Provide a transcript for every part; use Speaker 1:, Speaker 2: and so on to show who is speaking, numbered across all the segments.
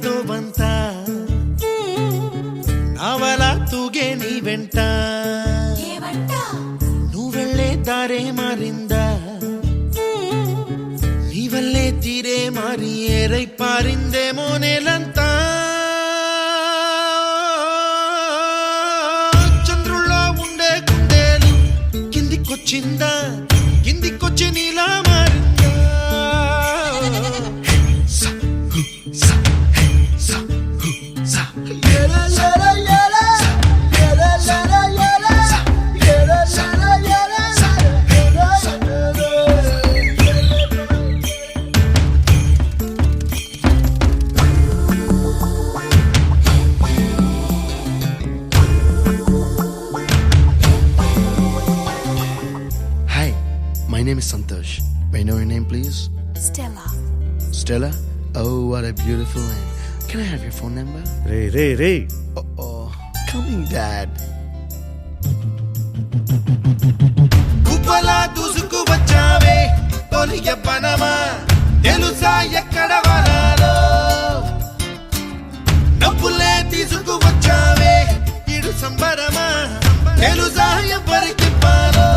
Speaker 1: ఎంతో వంత నావల తూగే నీ వెంట నువ్వెళ్ళే దారే మారిందా నీ వల్లే తీరే మారి ఏరై పారిందేమో నేలంతా చంద్రుల్లో ఉండే గుండెలు కిందికొచ్చిందా కిందికొచ్చి నీలా మారిందా
Speaker 2: My name is Santosh. May I know your name, please?
Speaker 3: Stella.
Speaker 2: Stella? Oh, what a beautiful name. Can I have your phone number?
Speaker 4: Ray
Speaker 2: Oh, coming, Dad.
Speaker 1: కుప్పలా దూసుకు వచ్చావే తొలి యవ్వనమా తెలుసా ఎక్కడ వనాలో నవ్వులే తీసుకు వచ్చావే ఇడు సంబరమా తెలుసా ఎవరికి పాలో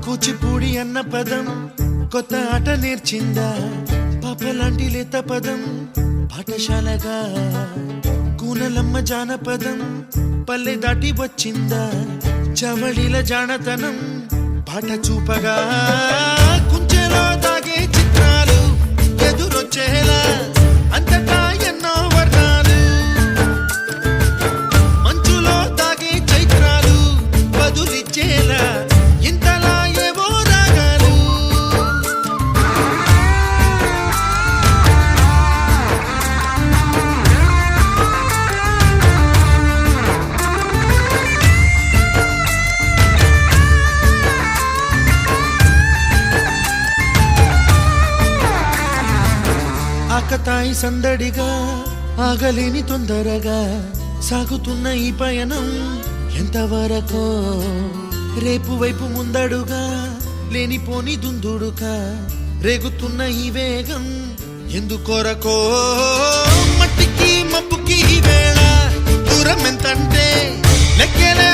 Speaker 1: కూచిపూడి అన్న పదం కొత్త ఆట నేర్చిందా పాపలాంటి లేత పదం పాఠశాలగా కూనలమ్మ జానపదం పల్లె దాటి వచ్చిందా చవళిల జానతనం పాట చూపగా కుంచెలో దాగే చిత్రాలు ఎదురొచ్చేలా అంతటా ఎన్నో వర్ణాలు మంచులో దాగే చైత్రాలు బదులిచ్చేలా ఇంతలా ఏవో రాగాలు ఆకతాయి సందడిగా ఆగలేని తొందరగా సాగుతున్న ఈ పయనం ఎంతవరకో రేపు వైపు ముందడుగా లేనిపోని దుందుడుగా రేగుతున్న ఈ వేగం ఎందుకొరకో మట్టికి మబ్బుకి ఈ వేళ దూరం ఎంతంటే లెక్కలే